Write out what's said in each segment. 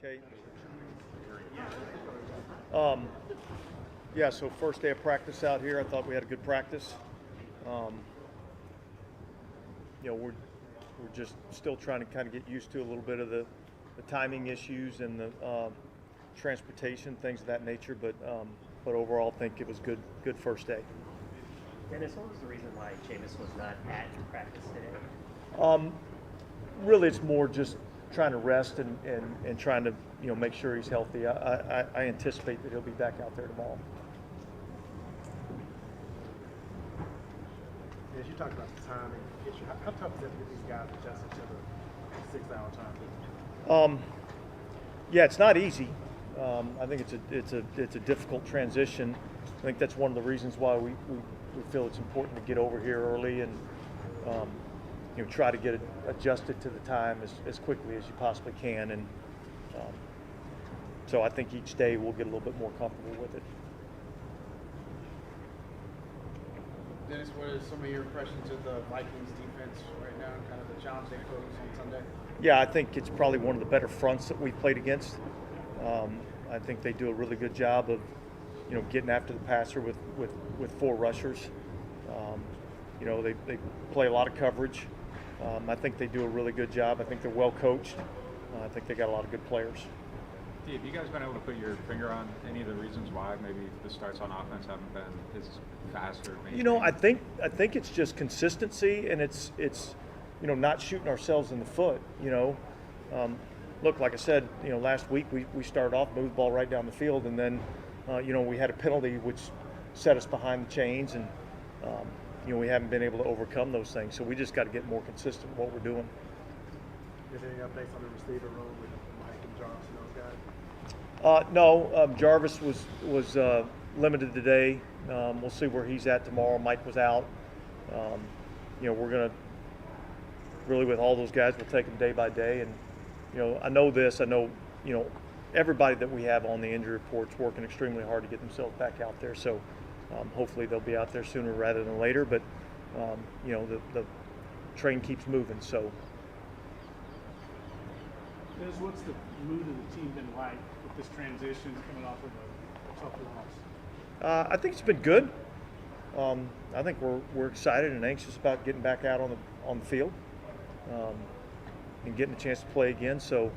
Okay. Um, yeah, so first day of practice out here, I thought we had a good practice. Um, we're just still trying to kind of get used to a little bit of the timing issues and the transportation, things of that nature. But overall, I think it was good first day. Dennis, what was the reason why Jameis was not at your practice today? Really, it's more just trying to rest and trying to make sure he's healthy. I anticipate that he'll be back out there tomorrow. As you talked about the timing issue, how tough is it to get these guys adjusted to the 6-hour time? Yeah, it's not easy. I think it's a difficult transition. I think that's one of the reasons why we feel it's important to get over here early and try to get it adjusted to the time as quickly as you possibly can. And so I think each day we'll get a little bit more comfortable with it. Dennis, what are some of your impressions of the Vikings defense right now and kind of the challenge they pose on Sunday? Yeah, I think it's probably one of the better fronts that we've played against. I think they do a really good job of getting after the passer with four rushers. They play a lot of coverage. I think they do a really good job. I think they're well coached. I think they got a lot of good players. Have you guys been able to put your finger on any of the reasons why maybe the starts on offense haven't been as fast or maintained? I think it's just consistency, and it's not shooting ourselves in the foot. Look, like I said, last week we started off, moved the ball right down the field, and then we had a penalty which set us behind the chains, and we haven't been able to overcome those things. So we just got to get more consistent in what we're doing. Is there any updates on the receiver room with Mike and Jarvis and those guys? No, Jarvis was limited today. We'll see where he's at tomorrow. Mike was out. We're going to really, with all those guys, we'll take them day by day. And I know everybody that we have on the injury report's working extremely hard to get themselves back out there. So hopefully they'll be out there sooner rather than later. But the train keeps moving. So. What's the mood of the team been like with this transition coming off of a tough loss? I think it's been good. I think we're excited and anxious about getting back out on the field and getting a chance to play again. So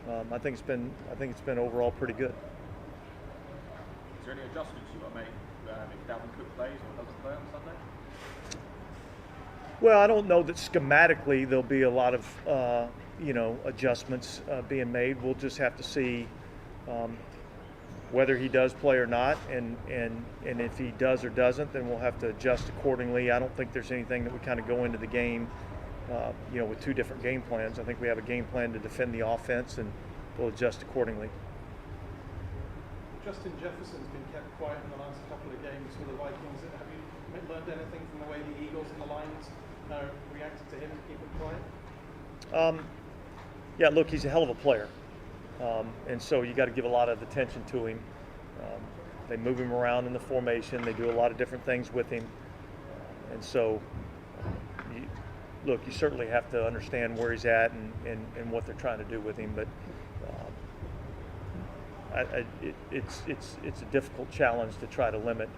I think it's been overall pretty good. Is there any adjustments you want to make if Dalvin Cook plays or doesn't play on Sunday? Well, I don't know that schematically there'll be a lot of adjustments being made. We'll just have to see whether he does play or not, and if he does or doesn't, then we'll have to adjust accordingly. I don't think there's anything that we kind of go into the game, with two different game plans. I think we have a game plan to defend the offense, and we'll adjust accordingly. Justin Jefferson's been kept quiet in the last couple of games for the Vikings. Have you learned anything from the way the Eagles and the Lions reacted to him to keep him quiet? Yeah, look, he's a hell of a player, and so you got to give a lot of attention to him. They move him around in the formation. They do a lot of different things with him, and so you certainly have to understand where he's at and what they're trying to do with him. But it's a difficult challenge to try to limit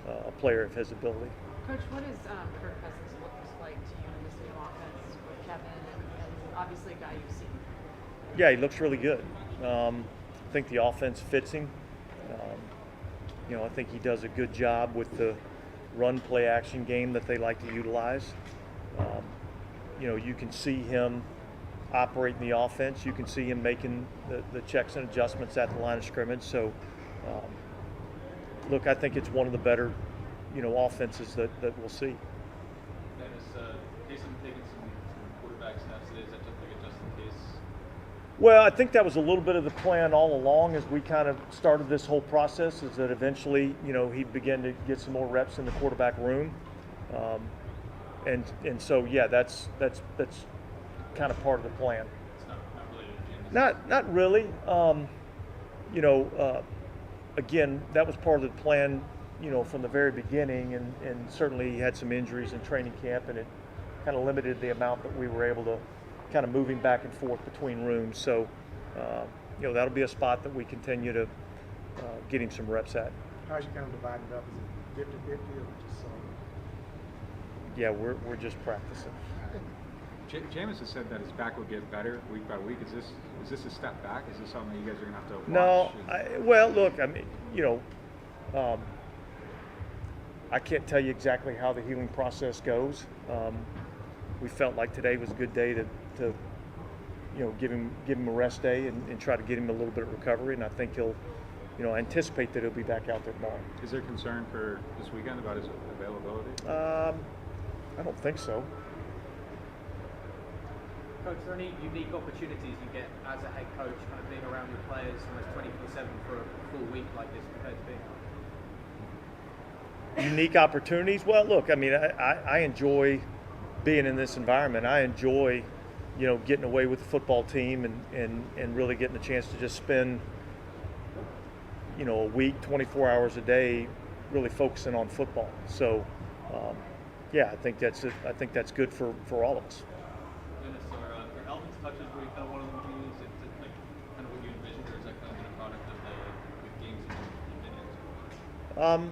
a player of his ability. Coach, what does Kirk Cousins look like to you in this new offense with Kevin and obviously a guy you've seen? Yeah, he looks really good. I think the offense fits him. I think he does a good job with the run play action game that they like to utilize. You can see him operating the offense. You can see him making the checks and adjustments at the line of scrimmage. So, look, I think it's one of the better, offenses that we'll see. Dennis, Jason taking some quarterback snaps today. Is that just like a just in case? Well, I think that was a little bit of the plan all along as we kind of started this whole process, is that eventually, he'd begin to get some more reps in the quarterback room. And so, yeah, that's kind of part of the plan. It's not related to James. Not really. Again, that was part of the plan, from the very beginning, and certainly he had some injuries in training camp, and it kind of limited the amount that we were able to kind of move him back and forth between rooms. So, that'll be a spot that we continue to get him some reps at. How's you kind of dividing it up? Is it 50-50 or just so? Yeah, we're just practicing. Jameis has said that his back will get better week by week. Is this a step back? Is this something that you guys are going to have to watch? No, well, look, I mean, I can't tell you exactly how the healing process goes. We felt like today was a good day to give him a rest day and try to get him a little bit of recovery, and I think he'll, anticipate that he'll be back out there tomorrow. Is there concern for this weekend about his availability? I don't think so. Coach, are there any unique opportunities you get as a head coach, kind of being around your players almost 24/7 for a full week like this compared to being? Unique opportunities? Well, look, I mean, I enjoy being in this environment. I enjoy, getting away with the football team and really getting a chance to just spend, a week, 24 hours a day, really focusing on football. So, I think that's good for all of us. Dennis, are Alvin's touches where you kind of one of them to use? Is it like kind of what you envisioned, or is that kind of been a product of the games that you've been in?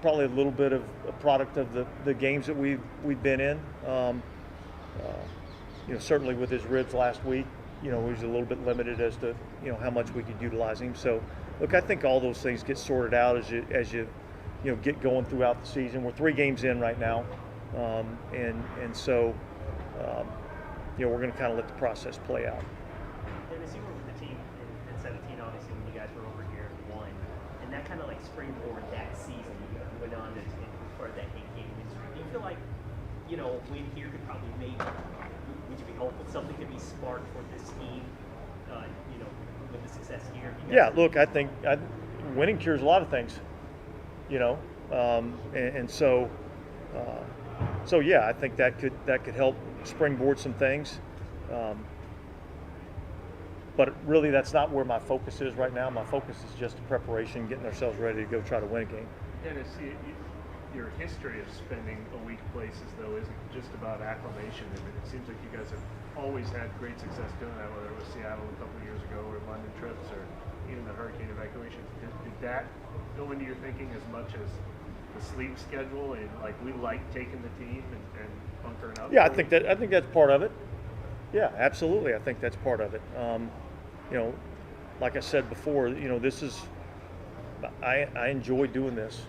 Probably a little bit of a product of the games that we've been in. Certainly with his ribs last week, he was a little bit limited as to how much we could utilize him. So, look, I think all those things get sorted out as you get going throughout the season. We're 3 games in right now, so we're going to kind of let the process play out. Dennis, you were with the team in 17, obviously, when you guys were over here and won, and that kind of like springboard that season. You went on to part of that 8-game history. Do you feel like, a win here could probably would you be hopeful something could be sparked for this team, with the success here? Yeah, look, I think winning cures a lot of things, and so yeah, I think that could help springboard some things. But really, that's not where my focus is right now. My focus is just preparation, getting ourselves ready to go try to win a game. Dennis, your history of spending a week places, though, isn't just about acclimation. I mean, it seems like you guys have always had great success doing that, whether it was Seattle a couple of years ago or London trips or even the hurricane evacuations. Did that go into your thinking as much as the sleep schedule and like we like taking the team and bunkering up? Yeah, I think that's part of it. Yeah, absolutely. I think that's part of it. Like I said before, this is I enjoy doing this.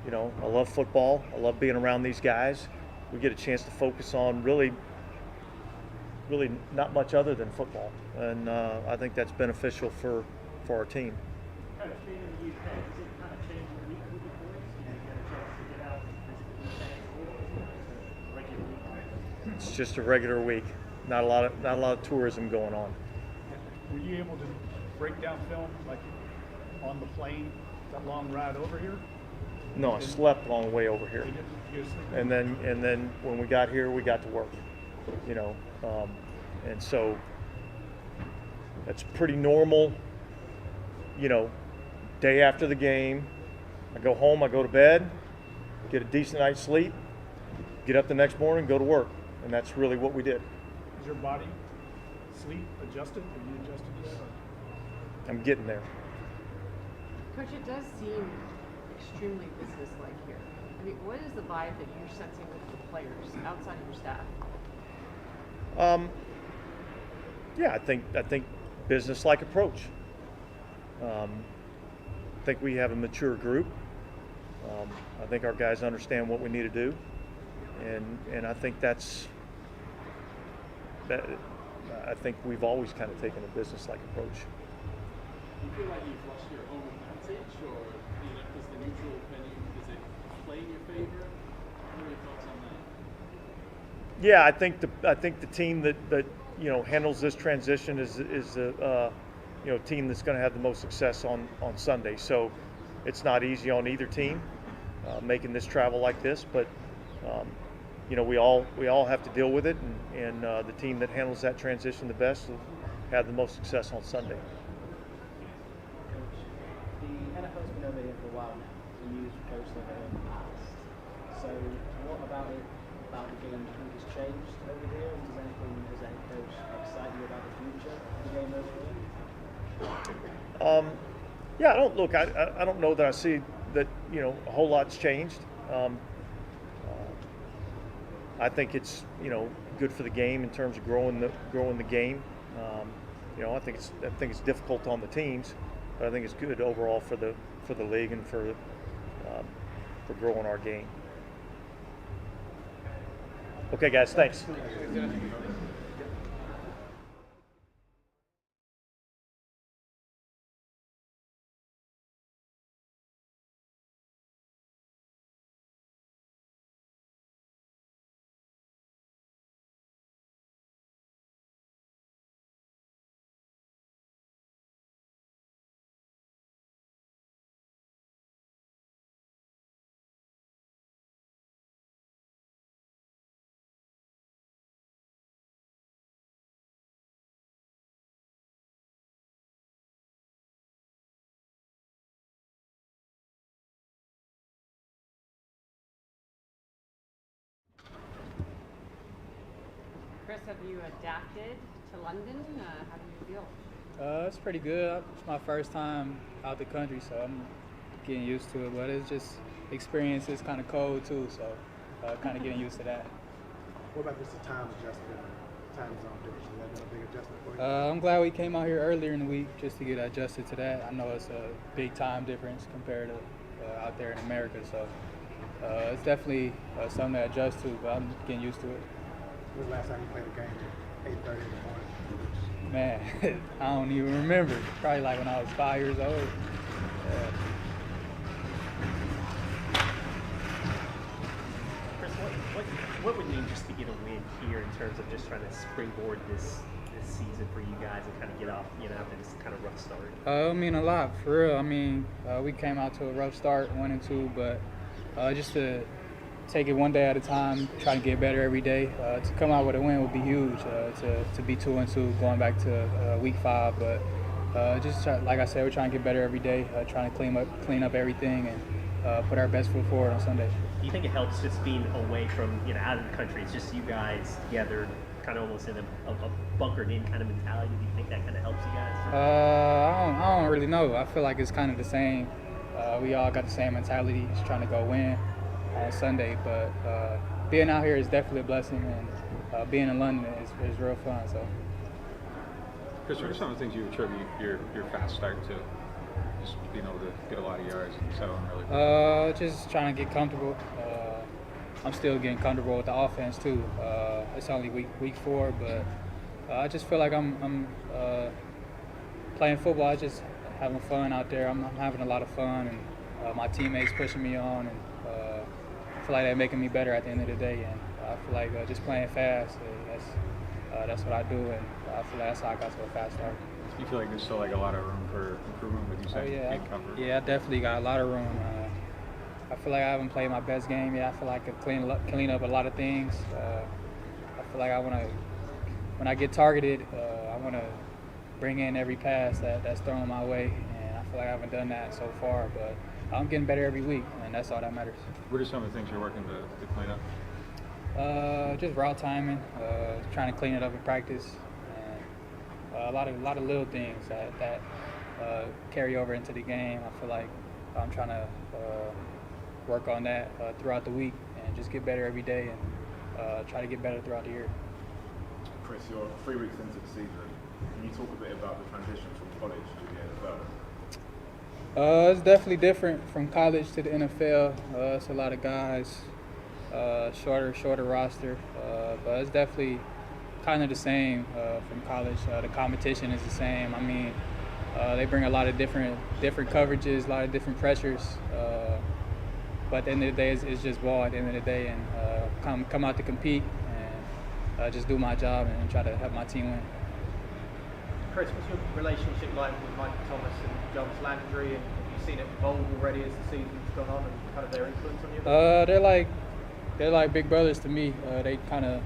I love football. I love being around these guys. We get a chance to focus on really not much other than football, and I think that's beneficial for our team. Kind of being in the UK, does it kind of change the week with the boys? You get a chance to get out and visit the fans, or is it just a regular week? It's just a regular week. Not a lot of tourism going on. Were you able to break down film like on the plane, that long ride over here? No, I slept on the way over here, and then when we got here, we got to work. And so that's pretty normal. Day after the game, I go home, I go to bed, get a decent night's sleep, get up the next morning, go to work, and that's really what we did. Is your body sleep adjusted? Are you adjusted yet? I'm getting there. Coach, it does seem extremely business-like here. I mean, what is the vibe that you're sensing with the players outside of your staff? Yeah, I think business-like approach. I think we have a mature group. I think our guys understand what we need to do, and I think that. I think we've always kind of taken a business-like approach. Do you feel like you've lost your home advantage, or does the neutral venue, does it play in your favor? What are your thoughts on that? Yeah, I think the team that handles this transition is a team that's going to have the most success on Sunday. So it's not easy on either team making this travel like this, but we all have to deal with it, and the team that handles that transition the best will have the most success on Sunday. The NFL's been over here for a while now, and you've coached over here in the past. So what about the game do you think has changed over here, and does anything as a head coach excite you about the future? Yeah, I don't know that I see that a whole lot's changed. I think it's good for the game in terms of growing the game. I think it's difficult on the teams, but I think it's good overall for the league and for growing our game. Okay, guys, thanks. Chris, have you adapted to London? How do you feel? It's pretty good. It's my first time out the country, so I'm getting used to it. But it's just experience is kind of cold too, so kind of getting used to that. What about just the time adjustment, time zone difference? Has that been a big adjustment for you? I'm glad we came out here earlier in the week just to get adjusted to that. I know it's a big time difference compared to out there in America, so it's definitely something to adjust to, but I'm getting used to it. When was the last time you played a game at 8:30 in the morning? Man, I don't even remember. Probably like when I was 5 years old. Chris, what would it mean just to get a win here in terms of just trying to springboard this season for you guys and kind of get off, after this kind of rough start? I mean, a lot, for real. I mean, we came out to a rough start, 1-2, but just to take it one day at a time, try to get better every day. To come out with a win would be huge. To be 2-2 going back to week 5, but like I said, we're trying to get better every day. Trying to clean up everything and put our best foot forward on Sunday. Do you think it helps just being away from out of the country? It's just you guys together, kind of almost in a bunkered in kind of mentality. Do you think that kind of helps you guys? I don't really know. I feel like it's kind of the same. We all got the same mentality, just trying to go win on Sunday, but being out here is definitely a blessing, and being in London is real fun. So, Chris, what are some of the things you attribute your fast start to? Just being able to get a lot of yards and settle in really quick? Just trying to get comfortable. I'm still getting comfortable with the offense too. It's only week 4, but I just feel like I'm playing football. I just having fun out there. I'm having a lot of fun, and my teammates pushing me on, and I feel like they're making me better at the end of the day. And I feel like just playing fast, that's what I do, and I feel like that's how I got to a fast start. Do you feel like there's still a lot of room for improvement with you saying being comfortable? Yeah, I definitely got a lot of room. I feel like I haven't played my best game yet. I feel like I could clean up a lot of things. I feel like when I get targeted, I want to bring in every pass that's thrown my way, and I feel like I haven't done that so far, but I'm getting better every week, and that's all that matters. What are some of the things you're working to clean up? Just route timing, trying to clean it up in practice, and a lot of little things that carry over into the game. I feel like I'm trying to work on that throughout the week and just get better every day, and try to get better throughout the year. Chris, you're 3 weeks into the season. Can you talk a bit about the transition from college to the NFL? It's definitely different from college to the NFL. It's a lot of guys, shorter roster, but it's definitely kind of the same from college. The competition is the same. I mean, they bring a lot of different coverages, a lot of different pressures. But at the end of the day, it's just ball at the end of the day, and come out to compete and just do my job and try to help my team win. Chris, what's your relationship like with Michael Thomas and Jarvis Landry, and have you seen it evolve already as the season's gone on, and kind of their influence on you? They're like big brothers to me. They kind of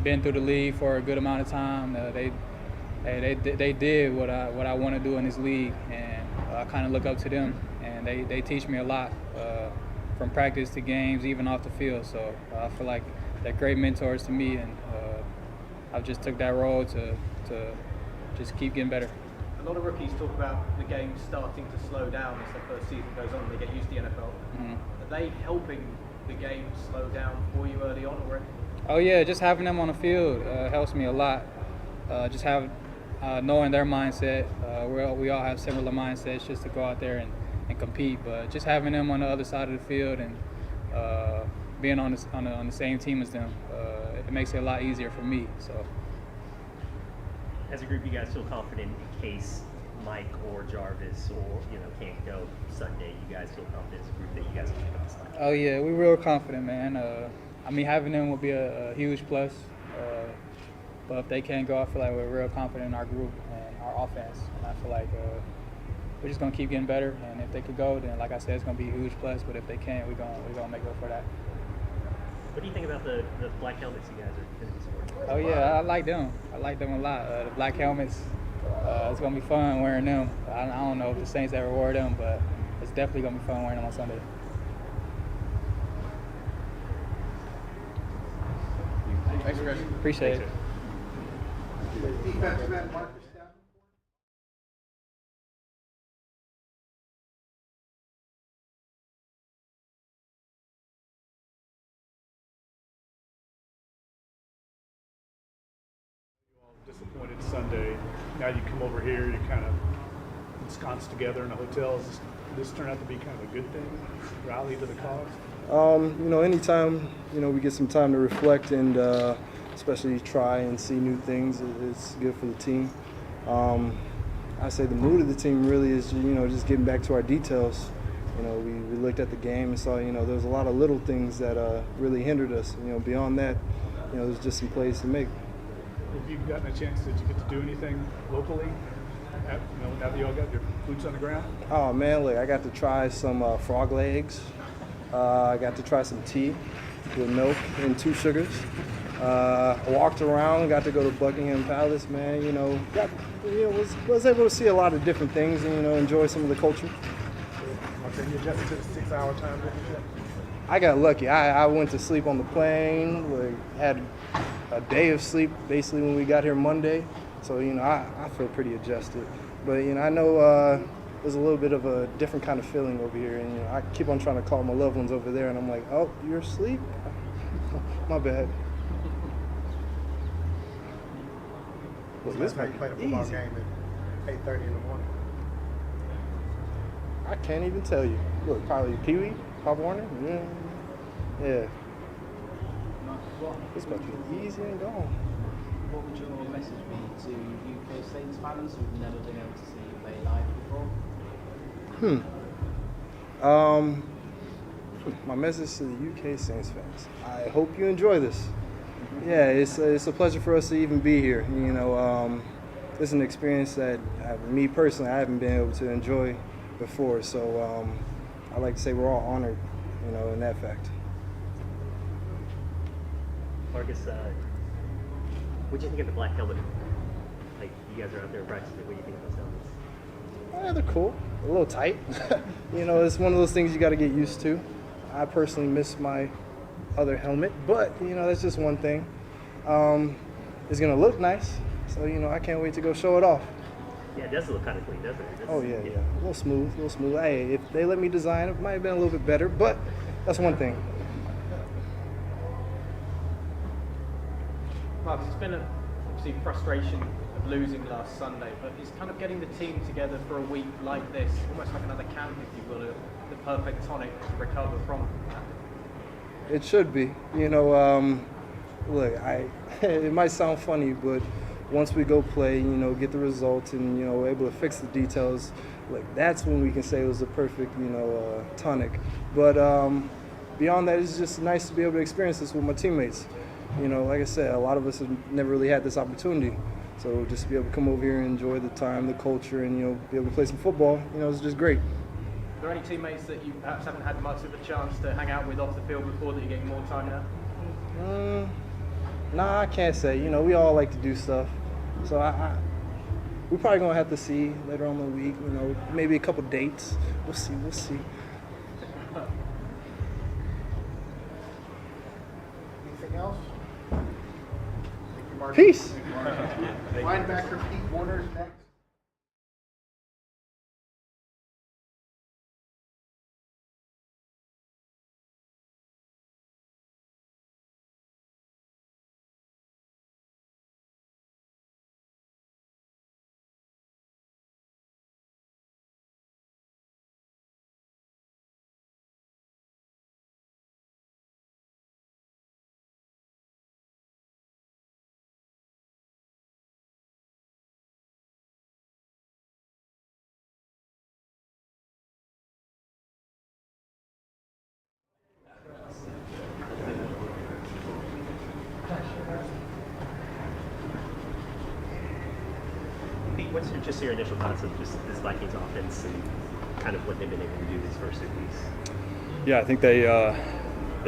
been through the league for a good amount of time. They did what I want to do in this league, and I kind of look up to them, and they teach me a lot from practice to games, even off the field. So I feel like they're great mentors to me, and I've just took that role to just keep getting better. A lot of rookies talk about the game starting to slow down as their first season goes on and they get used to the NFL. Are they helping the game slow down for you early on already? Oh yeah, just having them on the field helps me a lot. Just knowing their mindset. We all have similar mindsets just to go out there and compete. But just having them on the other side of the field and being on the same team as them, it makes it a lot easier for me. So. As a group, you guys feel confident in case Mike or Jarvis or can't go Sunday? You guys feel confident as a group that you guys can pick up the slack? Oh yeah, we're real confident, man. I mean, having them will be a huge plus. But if they can't go, I feel like we're real confident in our group and our offense. And I feel like we're just gonna keep getting better. And if they could go, then like I said, it's gonna be a huge plus. But if they can't, we're gonna make up for that. What do you think about the black helmets you guys are going to be sporting? Oh yeah, I like them. I like them a lot. The black helmets. It's gonna be fun wearing them. I don't know if the Saints ever wore them, but it's definitely gonna be fun wearing them on Sunday. Thanks, Chris. Appreciate it. Defensive end, Marcus. Disappointed Sunday. Now you come over here, you're kind of ensconced together in a hotel. Does this turn out to be kind of a good thing? Rally to the cause? Anytime, we get some time to reflect and especially try and see new things, it's good for the team. I say the mood of the team really is, just getting back to our details. We looked at the game and saw, there was a lot of little things that really hindered us. Beyond that, there's just some plays to make. Have you gotten a chance, did you get to do anything locally? Now that you all got your boots on the ground? Oh man, look, I got to try some frog legs. I got to try some tea with milk and 2 sugars. I walked around, got to go to Buckingham Palace, man. Was able to see a lot of different things and enjoy some of the culture. Okay, you adjusted to the 6-hour time difference yet? I got lucky. I went to sleep on the plane. Had a day of sleep basically when we got here Monday. So, I feel pretty adjusted. But, I know there's a little bit of a different kind of feeling over here. And, I keep on trying to call my loved ones over there. And I'm like, oh, you're asleep? My bad. Well, this might play a football game at 8:30 in the morning. I can't even tell you. Look, probably Pee-wee, Pop Warner. Yeah. It's about to be easy and gone. What would your message be to UK Saints fans who've never been able to see you play live before? My message to the UK Saints fans. I hope you enjoy this. Yeah, it's a pleasure for us to even be here. It's an experience that me personally, I haven't been able to enjoy before. So I like to say we're all honored, in that fact. Marcus, what do you think of the black helmet? Like, you guys are out there practicing. What do you think of those helmets? They're cool. A little tight. It's one of those things you got to get used to. I personally miss my other helmet, but that's just one thing. It's gonna look nice, so I can't wait to go show it off. Yeah, it does look kind of clean, doesn't it? Oh yeah. A little smooth. Hey, if they let me design it, might have been a little bit better, but that's one thing. Marcus, it's been obviously frustration of losing last Sunday, but is kind of getting the team together for a week like this, almost like another camp, if you will, the perfect tonic to recover from? It should be. Look, it might sound funny, but once we go play, get the results and, we're able to fix the details, like that's when we can say it was the perfect, tonic. But beyond that, it's just nice to be able to experience this with my teammates. Like I said, a lot of us have never really had this opportunity. So just to be able to come over here and enjoy the time, the culture, and, be able to play some football, it's just great. Are there any teammates that you perhaps haven't had much of a chance to hang out with off the field before that you're getting more time now? Nah, I can't say. We all like to do stuff. So we're probably going to have to see later on in the week, maybe a couple dates. We'll see. Anything else? Thank you, Mark. Peace. Linebacker Pete Warner's next. what's just your initial thoughts of just this Vikings offense and kind of what they've been able to do these first 6 weeks? Yeah, I think they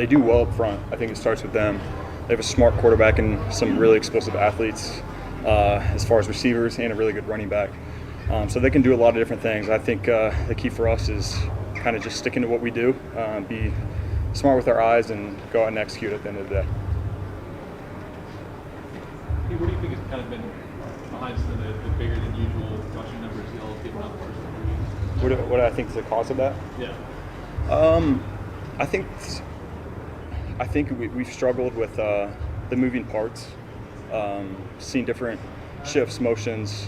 do well up front. I think it starts with them. They have a smart quarterback and some really explosive athletes as far as receivers and a really good running back. So they can do a lot of different things. I think the key for us is kind of just sticking to what we do, be smart with our eyes, and go out and execute at the end of the day. Hey, what do you think has kind of been behind some of the bigger than usual rushing numbers y'all have given up the first couple weeks? What do I think is the cause of that? Yeah. I think we've struggled with the moving parts, seeing different shifts, motions.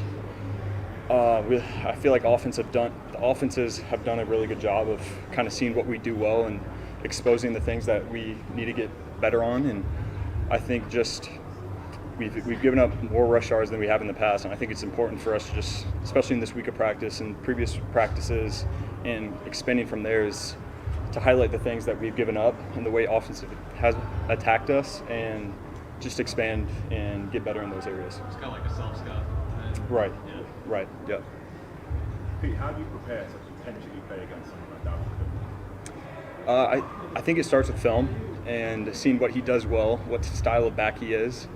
I feel like the offenses have done a really good job of kind of seeing what we do well and exposing the things that we need to get better on. And I think just we've given up more rush yards than we have in the past, and I think it's important for us to just, especially in this week of practice and previous practices, and expanding from there, is to highlight the things that we've given up and the way offense has attacked us, and just expand and get better in those areas. It's kind of like a self-scout. Right. Yeah. Right. Yeah. Pete, how do you prepare to potentially play against someone like that? I think it starts with film and seeing what he does well, what style of back he is.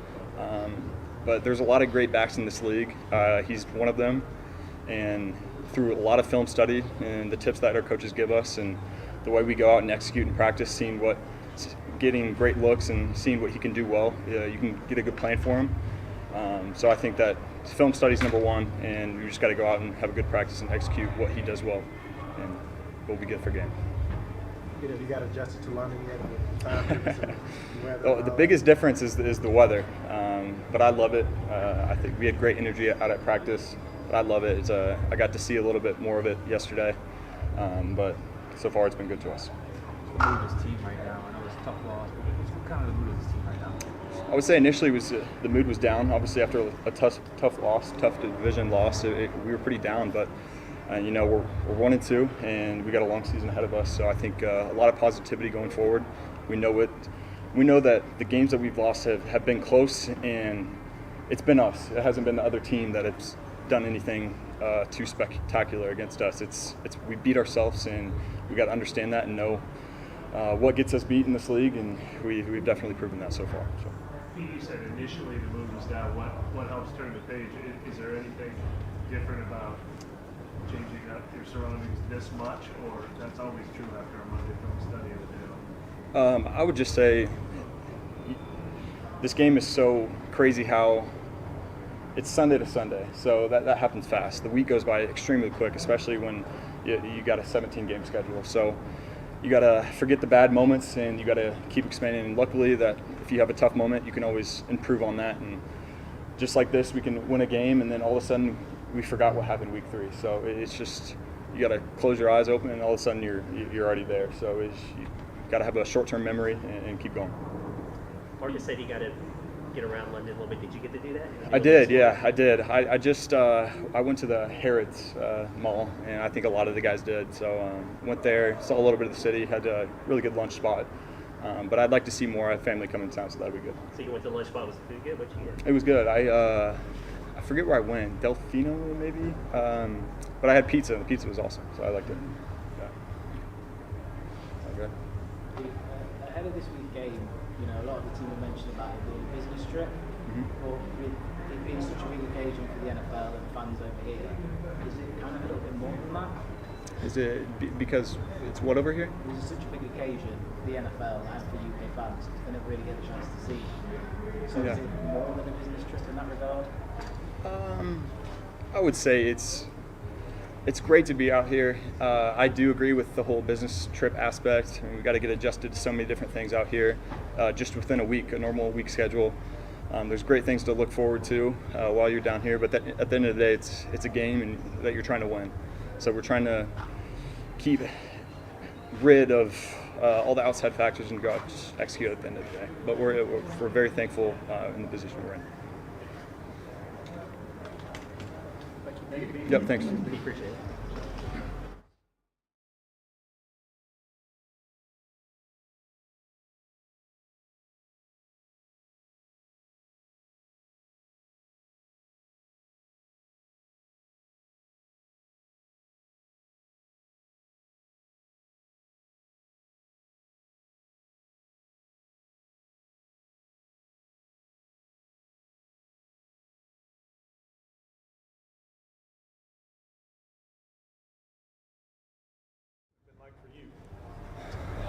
But there's a lot of great backs in this league. He's one of them, and through a lot of film study and the tips that our coaches give us and the way we go out and execute and practice, getting great looks and seeing what he can do well, you can get a good plan for him. So I think that film study is number one, and you just got to go out and have a good practice and execute what he does well, and we'll be good for game. You got adjusted to London yet? With time difference and weather? The biggest difference is the weather, but I love it. I think we had great energy out at practice, but I love it. I got to see a little bit more of it yesterday, but so far it's been good to us. What mood is this team right now? I know it's a tough loss, but what kind of the mood is this team right now? I would say initially the mood was down. Obviously, after a tough loss, tough division loss, we were pretty down. But we're 1-2, and we got a long season ahead of us. So I think a lot of positivity going forward. We know that the games that we've lost have been close, and it's been us. It hasn't been the other team that has done anything too spectacular against us. We beat ourselves, and we got to understand that and know what gets us beat in this league, and we've definitely proven that so far. So. You said initially the mood was down. What helps turn the page? Is there anything different about changing up your surroundings this much, or that's always true after a Monday film study of the day? I would just say this game is so crazy how it's Sunday to Sunday, so that happens fast. The week goes by extremely quick, especially when you got a 17-game schedule. So you got to forget the bad moments, and you got to keep expanding. And luckily, that if you have a tough moment, you can always improve on that. And just like this, we can win a game, and then all of a sudden, we forgot what happened week 3. So it's just, you got to close your eyes open, and all of a sudden, you're already there. So you got to have a short-term memory and keep going. Marcus said you got to get around London a little bit. Did you get to do that? I did, yeah, I did. I just I went to the Harrods Mall, and I think a lot of the guys did. So went there, saw a little bit of the city, had a really good lunch spot. But I'd like to see more. I have family coming in town, so that'd be good. So you went to the lunch spot. Was it good? What'd you get? It was good. I forget where I went. Delfino, maybe. But I had pizza, and the pizza was awesome, so I liked it. Yeah. Okay. Ahead of this week's game, a lot of the team have mentioned about it being a business trip, but with it being such a big occasion for the NFL and fans over here, is it kind of a little bit more than that? Is it because it's what over here? This is such a big occasion for the NFL and for UK fans because they never really get a chance to see. So is it more than a business trip in that regard? I would say it's great to be out here. I do agree with the whole business trip aspect. I mean, we got to get adjusted to so many different things out here, just within a normal week schedule. There's great things to look forward to while you're down here, but at the end of the day, it's a game that you're trying to win. So we're trying to keep rid of all the outside factors and go out and just execute at the end of the day. But we're very thankful in the position we're in. Yep, thanks. We appreciate it.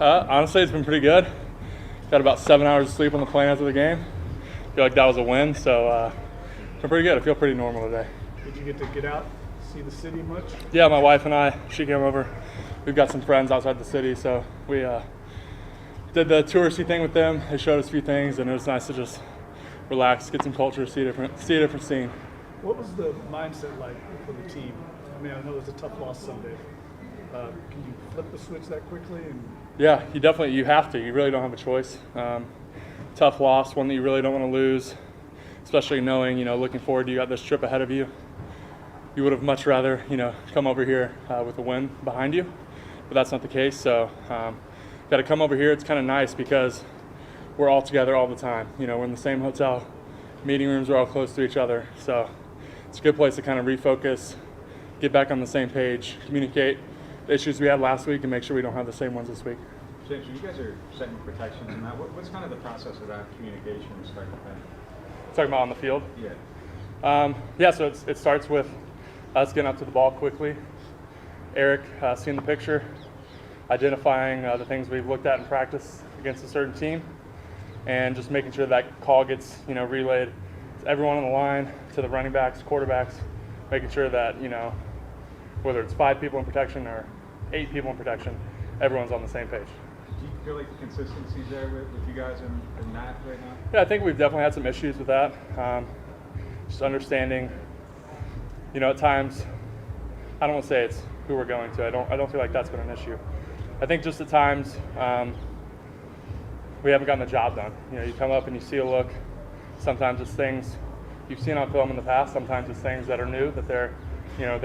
Honestly, it's been pretty good. Got about 7 hours of sleep on the plane after the game. Feel like that was a win, so it's been pretty good. I feel pretty normal today. Did you get out, see the city much? Yeah, my wife and I, she came over. We've got some friends outside the city, so we did the touristy thing with them. They showed us a few things, and it was nice to just relax, get some culture, see a different scene. What was the mindset like for the team? I mean, I know it was a tough loss Sunday. Can you flip the switch that quickly? Yeah, you have to. You really don't have a choice. Tough loss, one that you really don't want to lose, especially knowing, looking forward, you got this trip ahead of you. You would have much rather, come over here with a win behind you, but that's not the case. So, got to come over here. It's kind of nice because we're all together all the time. We're in the same hotel, meeting rooms are all close to each other. So, it's a good place to kind of refocus, get back on the same page, communicate the issues we had last week, and make sure we don't have the same ones this week. James, you guys are setting protections and that. What's kind of the process of that communication start to finish? Talking about on the field? Yeah. So it starts with us getting up to the ball quickly, Eric seeing the picture, identifying the things we've looked at in practice against a certain team, and just making sure that call gets relayed to everyone on the line, to the running backs, quarterbacks, making sure that whether it's 5 people in protection or 8 people in protection, everyone's on the same page. Do you feel like the consistency's there with you guys in that right now? Yeah, I think we've definitely had some issues with that. Just understanding, at times, I don't want to say it's who we're going to. I don't feel like that's been an issue. I think just at times we haven't gotten the job done. You come up and you see a look. Sometimes it's things you've seen on film in the past. Sometimes it's things that are new that they're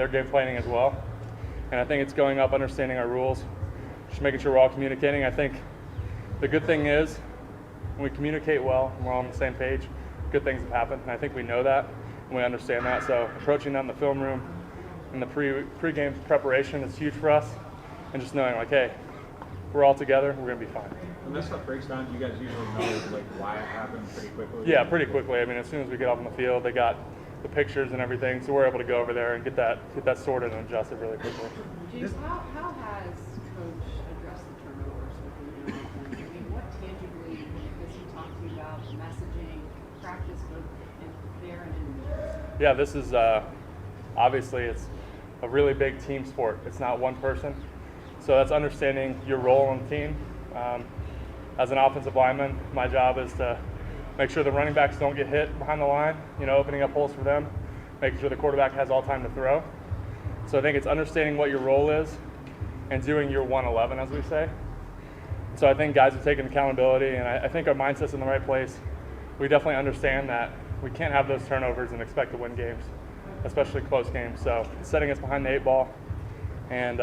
game planning as well. And I think it's going up, understanding our rules, just making sure we're all communicating. I think the good thing is when we communicate well and we're all on the same page, good things have happened. And I think we know that and we understand that. So approaching that in the film room, in the pre-game preparation is huge for us. And just knowing hey, we're all together, we're going to be fine. When that stuff breaks down, do you guys usually know why it happened pretty quickly? Yeah, pretty quickly. I mean, as soon as we get off on the field, they got the pictures and everything, so we're able to go over there and get that sorted and adjusted really quickly. James, how has Coach addressed the turnovers with the offense? I mean, what tangibly does he talk to you about? Messaging, practice, both there and in the Yeah, this is obviously it's a really big team sport. It's not one person, so that's understanding your role on the team. As an offensive lineman, my job is to make sure the running backs don't get hit behind the line, opening up holes for them, making sure the quarterback has all time to throw. So I think it's understanding what your role is and doing your 111, as we say. So I think guys have taken accountability, and I think our mindset's in the right place. We definitely understand that we can't have those turnovers and expect to win games, especially close games. So it's setting us behind the 8 ball. And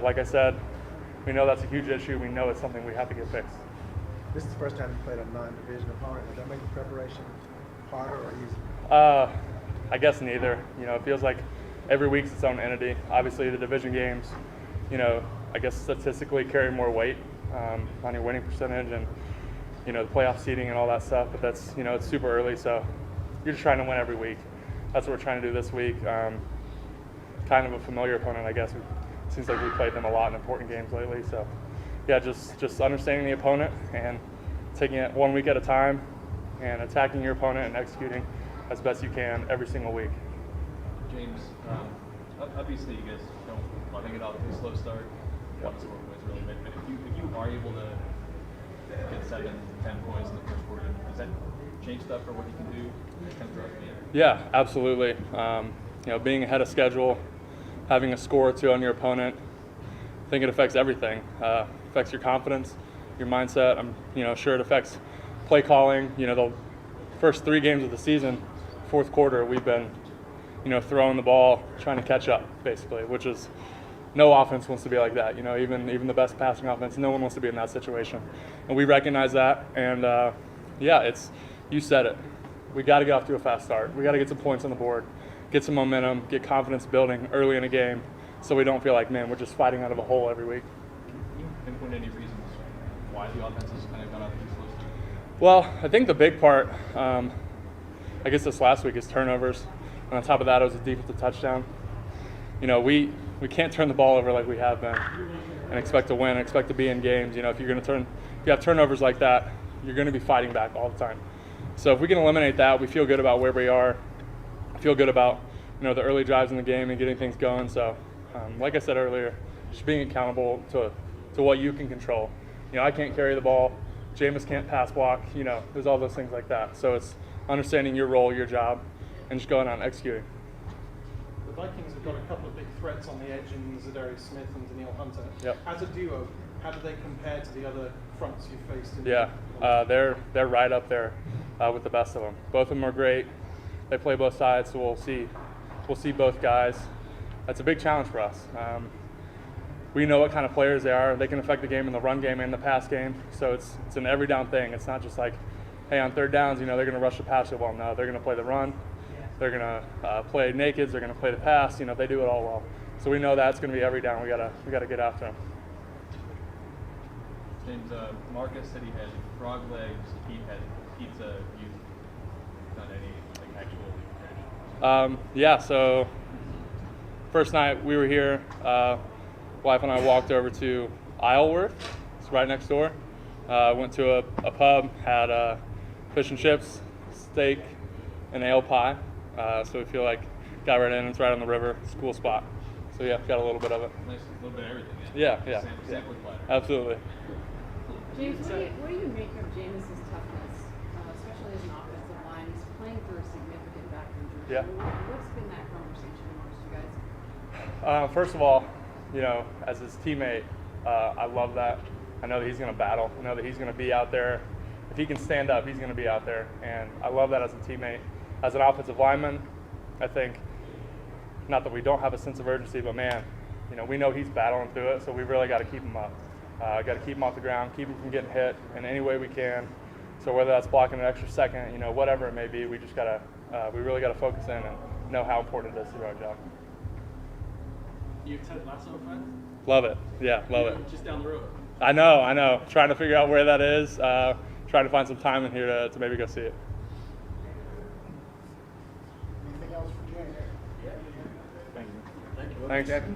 like I said, we know that's a huge issue. We know it's something we have to get fixed. This is the first time you played a non-division opponent. Does that make the preparation harder or easier? I guess neither. It feels like every week's its own entity. Obviously, the division games, I guess statistically carry more weight on your winning percentage and, the playoff seeding and all that stuff. But that's, it's super early, so you're just trying to win every week. That's what we're trying to do this week. Kind of a familiar opponent, I guess. It seems like we played them a lot in important games lately, so. Yeah, just understanding the opponent and taking it 1 week at a time and attacking your opponent and executing as best you can every single week. James, obviously you guys don't want to get off to a slow start. Want to score points really, but if you are able to get 7-10 points in the first quarter, does that change stuff for what you can do kind of throughout the game? Yeah, absolutely. Being ahead of schedule, having a score or two on your opponent, I think it affects everything. Affects your confidence, your mindset. I'm sure it affects play calling. The first 3 games of the season, fourth quarter, we've been throwing the ball, trying to catch up basically, which is no offense wants to be like that. Even the best passing offense, no one wants to be in that situation, and we recognize that. And it's you said it. We got to get off to a fast start. We got to get some points on the board, get some momentum, get confidence building early in a game, so we don't feel like, man, we're just fighting out of a hole every week. Can you pinpoint any reasons why the offense has kind of gone off these slow starts? Well, I think the big part, I guess this last week, is turnovers. And on top of that, it was a defensive touchdown. We can't turn the ball over like we have been. and expect to win, and expect to be in games. You know, if you have turnovers like that, you're going to be fighting back all the time. So if we can eliminate that, we feel good about where we are. Feel good about, you know, the early drives in the game and getting things going. So, like I said earlier, just being accountable to what you can control. You know, I can't carry the ball. Jameis can't pass block. You know, there's all those things like that. So it's understanding your role, your job, and just going out and executing. The Vikings have got a couple of big threats on the edge in Zadarius Smith and Danielle Hunter. Yep. As a duo, how do they compare to the other fronts you've faced? They're right up there with the best of them. Both of them are great. They play both sides, so we'll see both guys. That's a big challenge for us. We know what kind of players they are. They can affect the game in the run game and the pass game. So it's an every down thing. It's not just like, hey, on third downs, you know, they're going to rush the pass the ball. No, they're going to play the run. They're going to play nakeds. They're going to play the pass. You know, they do it all well. So we know that's going to be every down. We gotta get after them. James, Marcus said he had frog legs. He had pizza. You've done any like actual tradition? So first night we were here, wife and I walked over to Isleworth. It's right next door. Went to a pub, had fish and chips, steak, and ale pie. So we feel like got right in. It's right on the river. It's a cool spot. So yeah, got a little bit of it. Nice, a little bit of everything. Yeah. Sampling platter. Absolutely. James, what do you make of Jameis's toughness, especially as an offensive line? He's playing through a significant back injury. Yeah. What's been that conversation amongst you guys? First of all, you know, as his teammate, I love that. I know that he's going to battle. I know that he's going to be out there. If he can stand up, he's going to be out there. And I love that as a teammate. As an offensive lineman, I think, not that we don't have a sense of urgency, but man, you know, we know he's battling through it, so we really got to keep him up. Got to keep him off the ground, keep him from getting hit in any way we can. So whether that's blocking an extra second, you know, whatever it may be, we just got to, we really got to focus in and know how important it is to do our job. You a Ted Lasso fan? Love it. Yeah, love it. Just down the road. I know. Trying to figure out where that is. Trying to find some time in here to maybe go see it. Anything else for James? Thank you. Thank you. Thanks.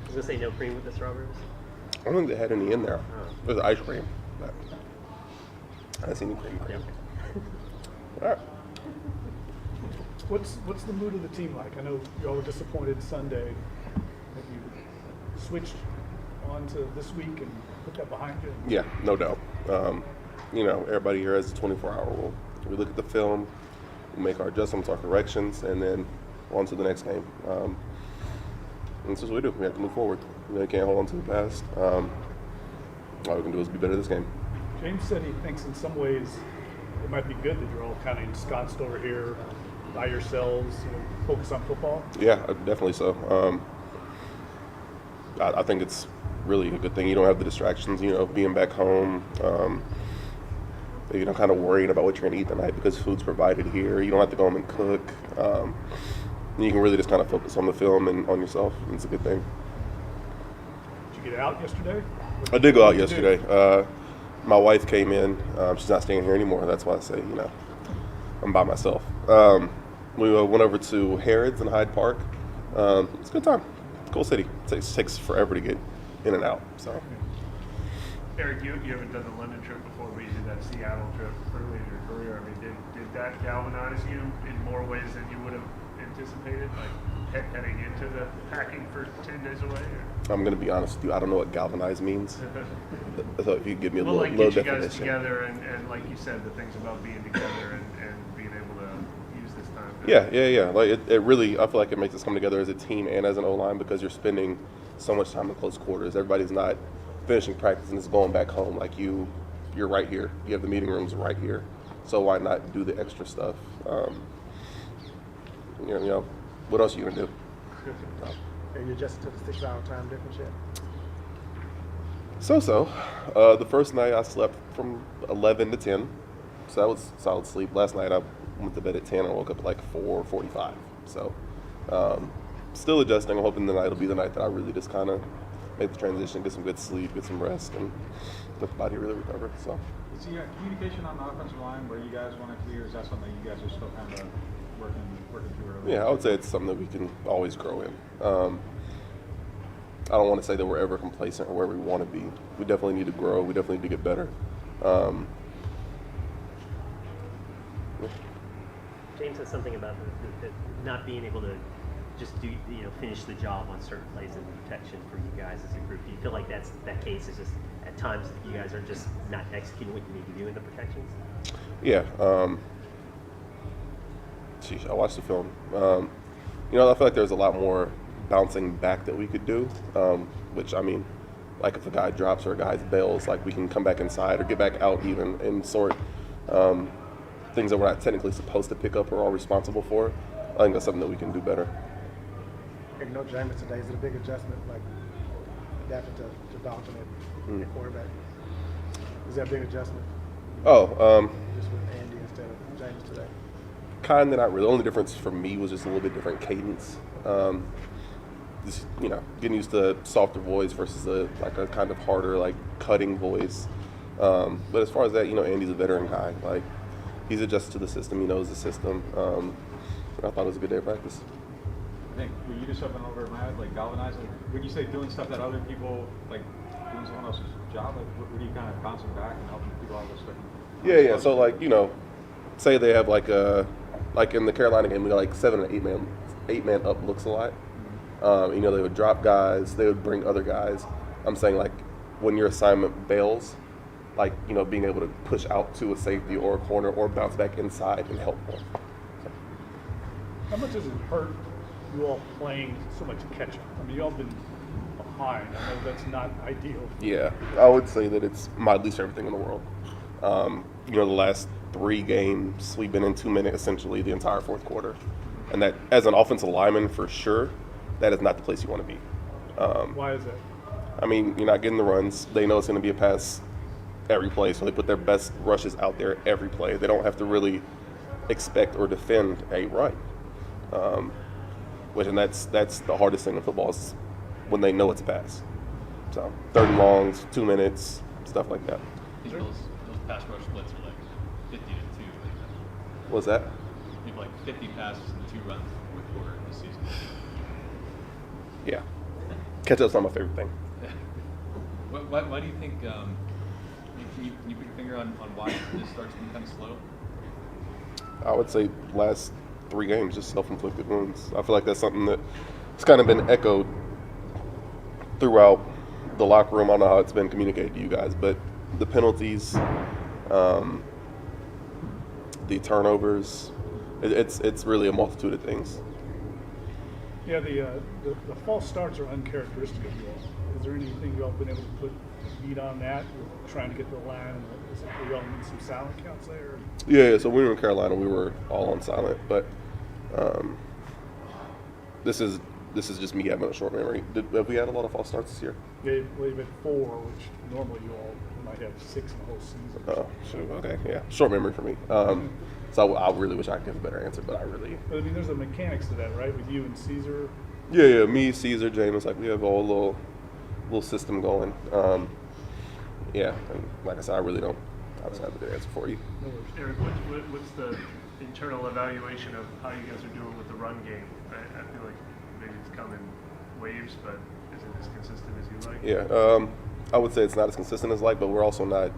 I was gonna say no cream with the strawberries. I don't think they had any in there. There's ice cream, but I didn't see any cream. All right. What's the mood of the team like? I know you all were disappointed Sunday. Have you switched on to this week and put that behind you? Yeah, no doubt. You know, everybody here has a 24-hour rule. We look at the film, we make our adjustments, our corrections, and then on to the next game. And this is what we do. We have to move forward. We can't hold on to the past. All we can do is be better this game. James said he thinks in some ways it might be good that you're all kind of ensconced over here by yourselves, you know, focus on football. Yeah, definitely so. I think it's really a good thing. You don't have the distractions, you know, being back home, you know, kind of worrying about what you're going to eat tonight because food's provided here. You don't have to go home and cook. You can really just kind of focus on the film and on yourself. It's a good thing. Did you get out yesterday? I did go out yesterday. My wife came in. She's not staying here anymore. That's why I say, you know, I'm by myself. We went over to Harrods in Hyde Park. It's a good time. Cool city. It takes forever to get in and out. So. Eric, you haven't done the London trip before, but you did that Seattle trip early in your career. I mean, did that galvanize you in more ways than you would have anticipated, like heading into the packing for 10 days away? Or? I'm going to be honest with you. I don't know what galvanize means. So if you could give me a little get little you definition. guys together and like you said, the things about being together and being able to use this time. Yeah. Like it really, I feel like it makes us come together as a team and as an O-line because you're spending so much time in close quarters. Everybody's not finishing practice and just going back home. Like you're right here. You have the meeting rooms right here. So why not do the extra stuff? You know, what else are you gonna do? Are you adjusted to the 6-hour time difference yet? So. The first night I slept from 11 to 10, so that was solid sleep. Last night I went to bed at 10 and woke up at like 4:45. So still adjusting. I'm hoping tonight will be the night that I really just kind of make the transition, get some good sleep, get some rest, and let the body really recover. So. Is the communication on the offensive line where you guys want it to be, or is that something you guys are still kind of working through early? Yeah, I would say it's something that we can always grow in. I don't want to say that we're ever complacent or where we want to be. We definitely need to grow. We definitely need to get better. James said something about the not being able to just finish the job on certain plays in protection for you guys as a group. Do you feel like that case is just at times you guys are just not executing what you need to do in the protections? Yeah. I watched the film. I feel like there's a lot more bouncing back that we could do, which, I mean, like if a guy drops or a guy bails, like we can come back inside or get back out even and sort things that we're not technically supposed to pick up or are responsible for. I think that's something that we can do better. No Jameis today. Is it a big adjustment, like adapting to dodging it at quarterback? Is that a big adjustment? Just with Andy instead of Jameis today? Kind of not really. The only difference for me was just a little bit different cadence. Just getting used to softer voice versus a kind of harder cutting voice. But as far as that, Andy's a veteran guy. Like he's adjusted to the system. He knows the system. I thought it was a good day of practice. I think were you just open over my head, galvanizing? When you say doing stuff that other people doing someone else's job, what do you kind of bouncing back and helping people out with stuff? Yeah. So say they have in the Carolina game, we got 7 or 8 man up looks a lot. They would drop guys, they would bring other guys. I'm saying when your assignment bails, being able to push out to a safety or a corner or bounce back inside and help more. So. How much does it hurt you all playing so much catch up? I mean, you all been behind. I know that's not ideal. Yeah, I would say that it's my least favorite thing in the world. The last 3 games, we've been in 2 minutes essentially the entire fourth quarter. And that, as an offensive lineman, for sure, that is not the place you want to be. Why is that? I mean, you're not getting the runs. They know it's going to be a pass every play, so they put their best rushes out there every play. They don't have to really expect or defend a run. That's the hardest thing in football is when they know it's a pass. So 3rd and longs, 2 minutes, stuff like that. Those pass rush splits are 50 to 2. What's that? You have 50 passes and 2 runs in the 4th quarter this season. Yeah. Catch-up's not my favorite thing. Why do you think, can you put your finger on why this starts to be kind of slow? I would say last 3 games, just self-inflicted wounds. I feel like that's something that's kind of been echoed throughout the locker room. I don't know how it's been communicated to you guys, but the penalties, the turnovers, it's really a multitude of things. Yeah, the false starts are uncharacteristic of you all. Is there anything you all been able to put meat on that? You're trying to get to the line. Are you all in some silent counts there? Yeah. So when we were in Carolina, we were all on silent, but this is just me having a short memory. Have we had a lot of false starts this year? Yeah, we've had 4, which normally you all might have 6 in the whole season. Oh, shoot. Okay, yeah. Short memory for me. So I really wish I could give a better answer, but I really. But I mean, there's a mechanics to that, right? With you and Caesar. Yeah. Me, Caesar, James, we have a whole little system going. Yeah, and like I said, I really don't obviously have a good answer for you. No worries. Eric, what's the internal evaluation of how you guys are doing with the run game? I feel like maybe it's come in waves, but is it as consistent as you like? Yeah, I would say it's not as consistent as but we're also not.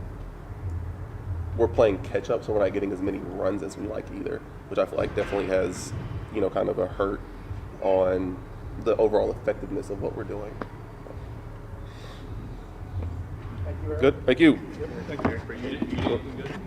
We're playing catch up, so we're not getting as many runs as we like either, which I feel like definitely has, kind of a hurt on the overall effectiveness of what we're doing. Thank you, Eric. Good. Thank you. Yep. Thank you, Eric. You did good.